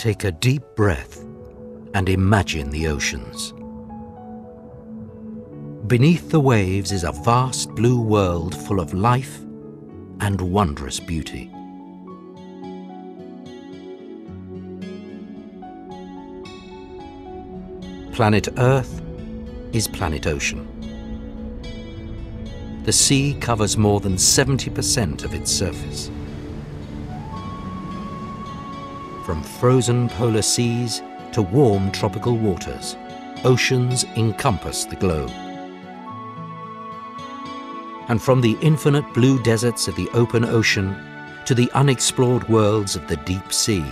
Take a deep breath and imagine the oceans. Beneath the waves is a vast blue world full of life and wondrous beauty. Planet Earth is planet Ocean. The sea covers more than 70% of its surface. From frozen polar seas to warm tropical waters, oceans encompass the globe. And from the infinite blue deserts of the open ocean to the unexplored worlds of the deep sea,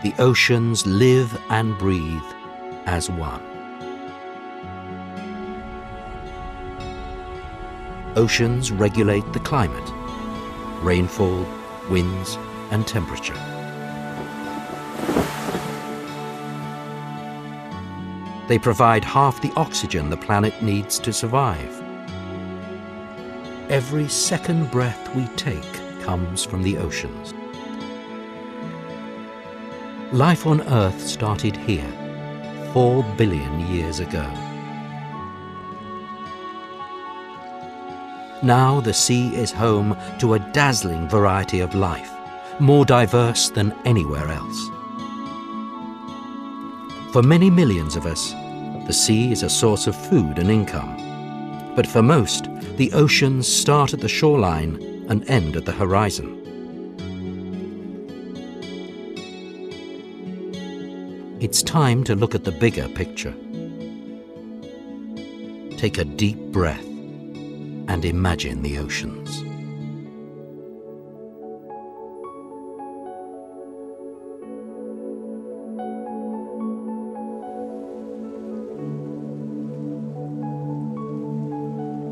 the oceans live and breathe as one. Oceans regulate the climate, rainfall, winds, and temperature. They provide half the oxygen the planet needs to survive. Every second breath we take comes from the oceans. Life on Earth started here 4 billion years ago. Now the sea is home to a dazzling variety of life, more diverse than anywhere else. For many millions of us, the sea is a source of food and income. But for most, the oceans start at the shoreline and end at the horizon. It's time to look at the bigger picture. Take a deep breath and imagine the oceans.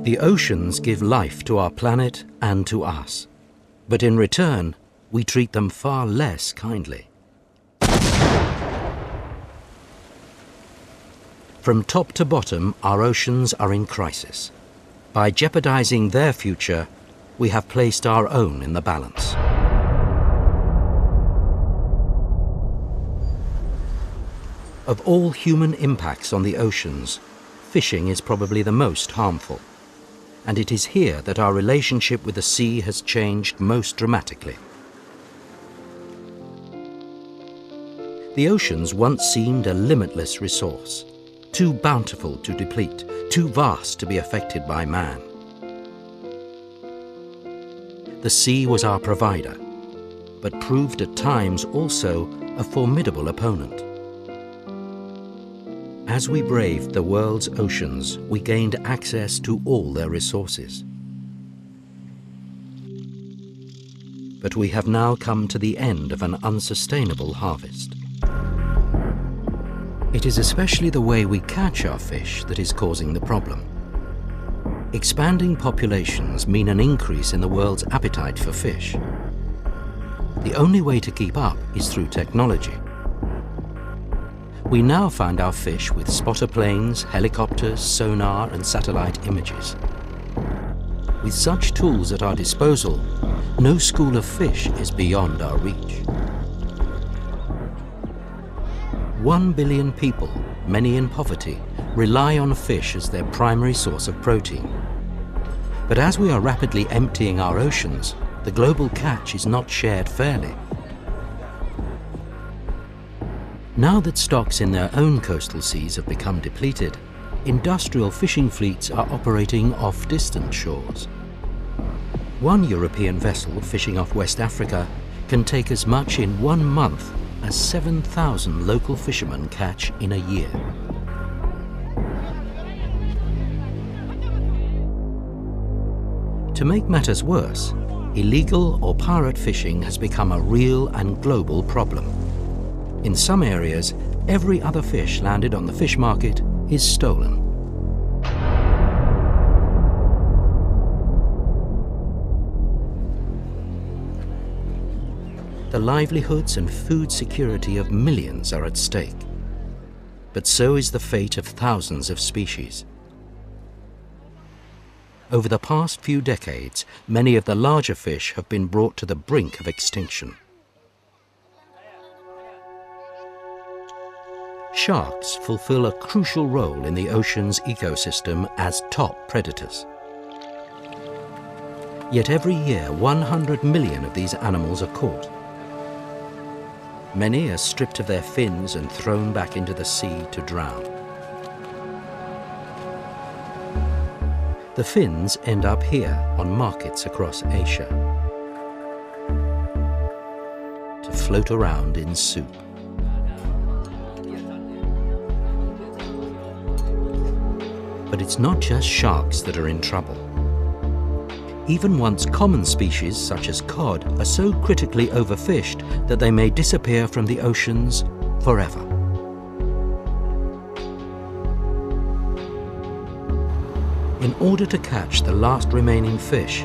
The oceans give life to our planet and to us, but in return, we treat them far less kindly. From top to bottom, our oceans are in crisis. By jeopardizing their future, we have placed our own in the balance. Of all human impacts on the oceans, fishing is probably the most harmful. And it is here that our relationship with the sea has changed most dramatically. The oceans once seemed a limitless resource, too bountiful to deplete, too vast to be affected by man. The sea was our provider, but proved at times also a formidable opponent. As we braved the world's oceans, we gained access to all their resources. But we have now come to the end of an unsustainable harvest. It is especially the way we catch our fish that is causing the problem. Expanding populations mean an increase in the world's appetite for fish. The only way to keep up is through technology. We now find our fish with spotter planes, helicopters, sonar and satellite images. With such tools at our disposal, no school of fish is beyond our reach. 1 billion people, many in poverty, rely on fish as their primary source of protein. But as we are rapidly emptying our oceans, the global catch is not shared fairly. Now that stocks in their own coastal seas have become depleted, industrial fishing fleets are operating off distant shores. One European vessel fishing off West Africa can take as much in 1 month as 7,000 local fishermen catch in a year. To make matters worse, illegal or pirate fishing has become a real and global problem. In some areas, every other fish landed on the fish market is stolen. The livelihoods and food security of millions are at stake. But so is the fate of thousands of species. Over the past few decades, many of the larger fish have been brought to the brink of extinction. Sharks fulfill a crucial role in the ocean's ecosystem as top predators. Yet every year 100 million of these animals are caught. Many are stripped of their fins and thrown back into the sea to drown. The fins end up here on markets across Asia to float around in soup. But it's not just sharks that are in trouble. Even once common species such as cod are so critically overfished that they may disappear from the oceans forever. In order to catch the last remaining fish,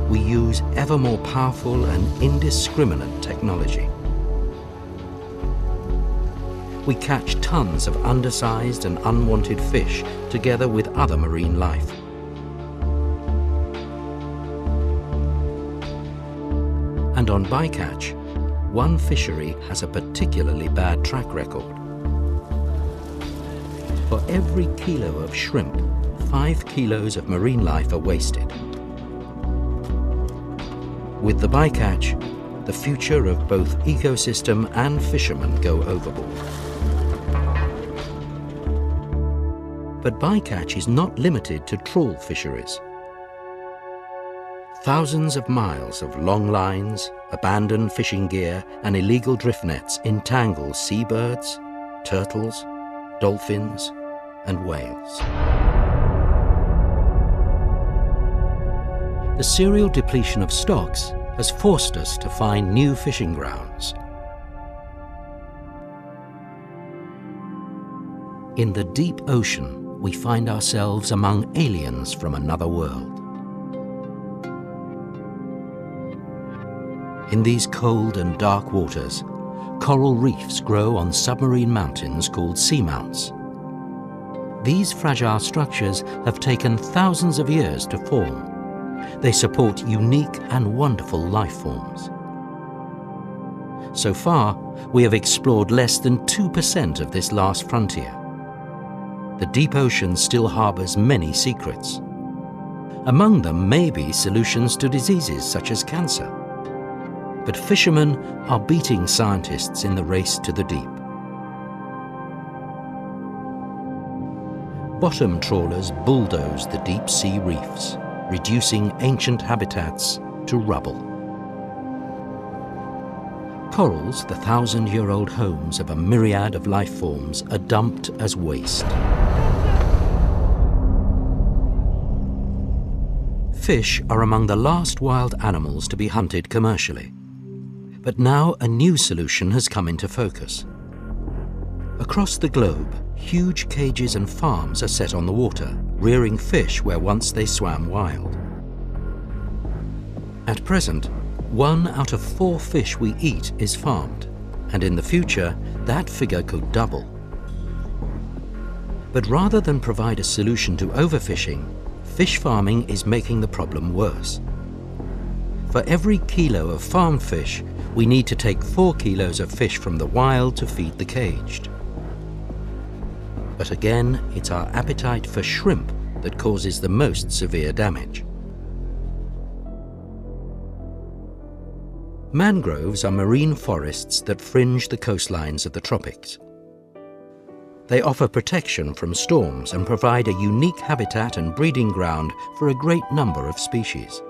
we use ever more powerful and indiscriminate technology. We catch tons of undersized and unwanted fish together with other marine life. And on bycatch, one fishery has a particularly bad track record. For every kilo of shrimp, 5 kilos of marine life are wasted. With the bycatch, the future of both ecosystem and fishermen go overboard. But bycatch is not limited to trawl fisheries. Thousands of miles of long lines, abandoned fishing gear and illegal drift nets entangle seabirds, turtles, dolphins and whales. The serial depletion of stocks has forced us to find new fishing grounds. In the deep ocean, we find ourselves among aliens from another world. In these cold and dark waters, coral reefs grow on submarine mountains called seamounts. These fragile structures have taken thousands of years to form. They support unique and wonderful life forms. So far, we have explored less than 2% of this last frontier. The deep ocean still harbors many secrets. Among them may be solutions to diseases such as cancer. But fishermen are beating scientists in the race to the deep. Bottom trawlers bulldoze the deep sea reefs, reducing ancient habitats to rubble. Corals, the 1,000-year-old homes of a myriad of life forms, are dumped as waste. Fish are among the last wild animals to be hunted commercially. But now a new solution has come into focus. Across the globe, huge cages and farms are set on the water, rearing fish where once they swam wild. At present, 1 out of 4 fish we eat is farmed, and in the future, that figure could double. But rather than provide a solution to overfishing, fish farming is making the problem worse. For every kilo of farmed fish, we need to take 4 kilos of fish from the wild to feed the caged. But again, it's our appetite for shrimp that causes the most severe damage. Mangroves are marine forests that fringe the coastlines of the tropics. They offer protection from storms and provide a unique habitat and breeding ground for a great number of species.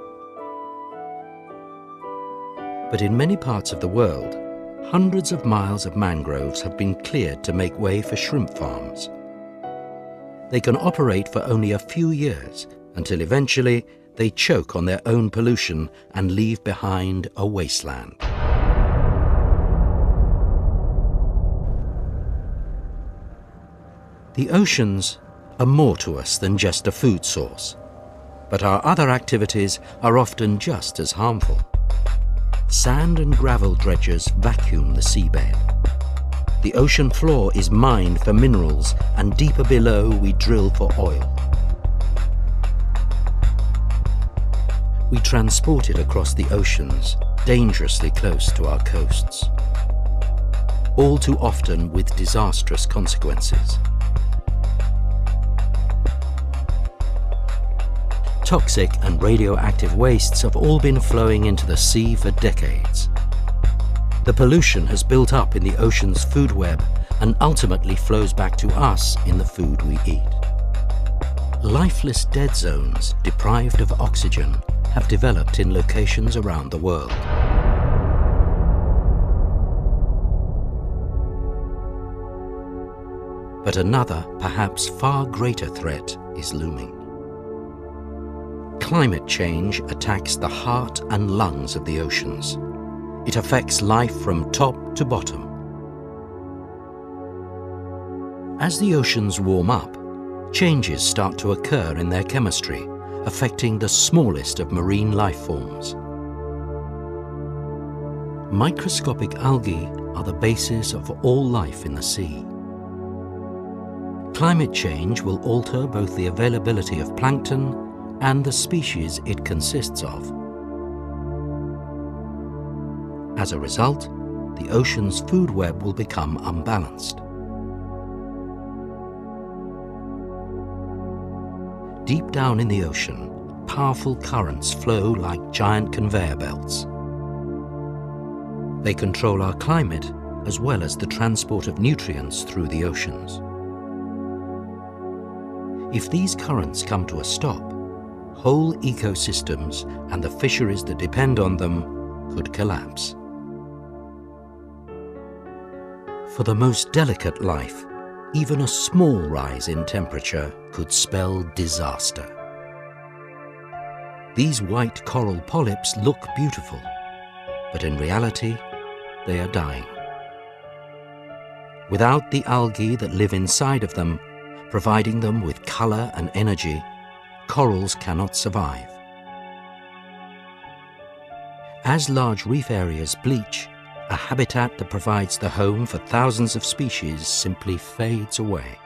But in many parts of the world, hundreds of miles of mangroves have been cleared to make way for shrimp farms. They can operate for only a few years until eventually they choke on their own pollution and leave behind a wasteland. The oceans are more to us than just a food source, but our other activities are often just as harmful. Sand and gravel dredgers vacuum the seabed. The ocean floor is mined for minerals, and deeper below we drill for oil. We transport it across the oceans, dangerously close to our coasts. all too often with disastrous consequences. Toxic and radioactive wastes have all been flowing into the sea for decades. The pollution has built up in the ocean's food web and ultimately flows back to us in the food we eat. Lifeless dead zones, deprived of oxygen, have developed in locations around the world. But another, perhaps far greater threat is looming. Climate change attacks the heart and lungs of the oceans. It affects life from top to bottom. As the oceans warm up, changes start to occur in their chemistry, affecting the smallest of marine life forms. Microscopic algae are the basis of all life in the sea. Climate change will alter both the availability of plankton and the species it consists of. As a result, the ocean's food web will become unbalanced. Deep down in the ocean, powerful currents flow like giant conveyor belts. They control our climate as well as the transport of nutrients through the oceans. If these currents come to a stop, whole ecosystems and the fisheries that depend on them could collapse. For the most delicate life, even a small rise in temperature could spell disaster. These white coral polyps look beautiful, but in reality, they are dying. Without the algae that live inside of them, providing them with color and energy, corals cannot survive. As large reef areas bleach, a habitat that provides the home for thousands of species simply fades away.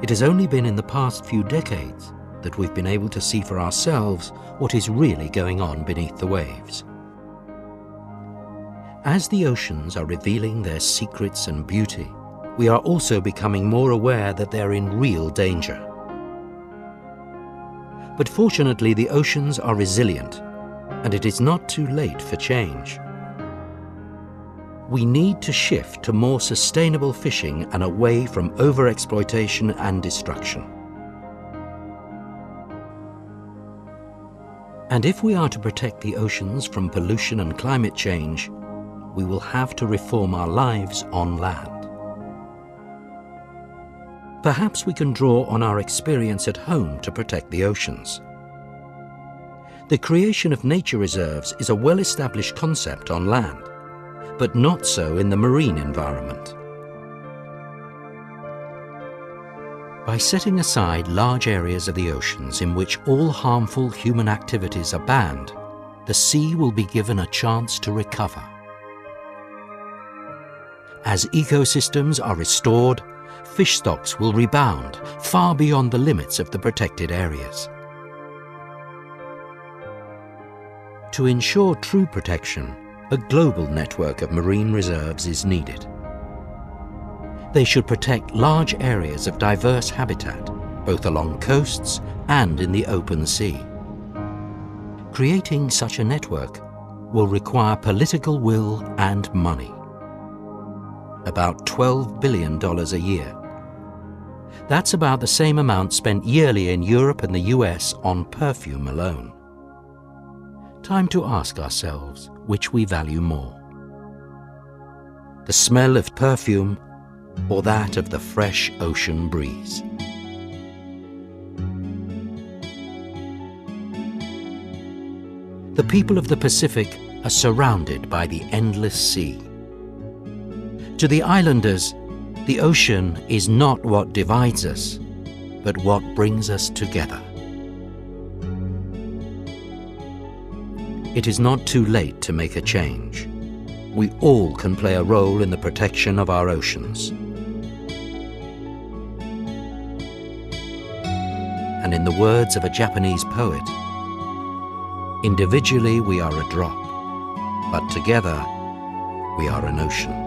It has only been in the past few decades that we've been able to see for ourselves what is really going on beneath the waves. As the oceans are revealing their secrets and beauty, we are also becoming more aware that they're in real danger. But fortunately, the oceans are resilient, and it is not too late for change. We need to shift to more sustainable fishing and away from overexploitation and destruction. And if we are to protect the oceans from pollution and climate change, we will have to reform our lives on land. Perhaps we can draw on our experience at home to protect the oceans. The creation of nature reserves is a well-established concept on land, but not so in the marine environment. By setting aside large areas of the oceans in which all harmful human activities are banned, the sea will be given a chance to recover. As ecosystems are restored, fish stocks will rebound far beyond the limits of the protected areas. To ensure true protection, a global network of marine reserves is needed. They should protect large areas of diverse habitat, both along coasts and in the open sea. Creating such a network will require political will and money. About $12 billion a year. That's about the same amount spent yearly in Europe and the US on perfume alone. Time to ask ourselves which we value more. The smell of perfume or that of the fresh ocean breeze. The people of the Pacific are surrounded by the endless sea. To the islanders, the ocean is not what divides us, but what brings us together. It is not too late to make a change. We all can play a role in the protection of our oceans. And in the words of a Japanese poet, Individually we are a drop, but together we are an ocean.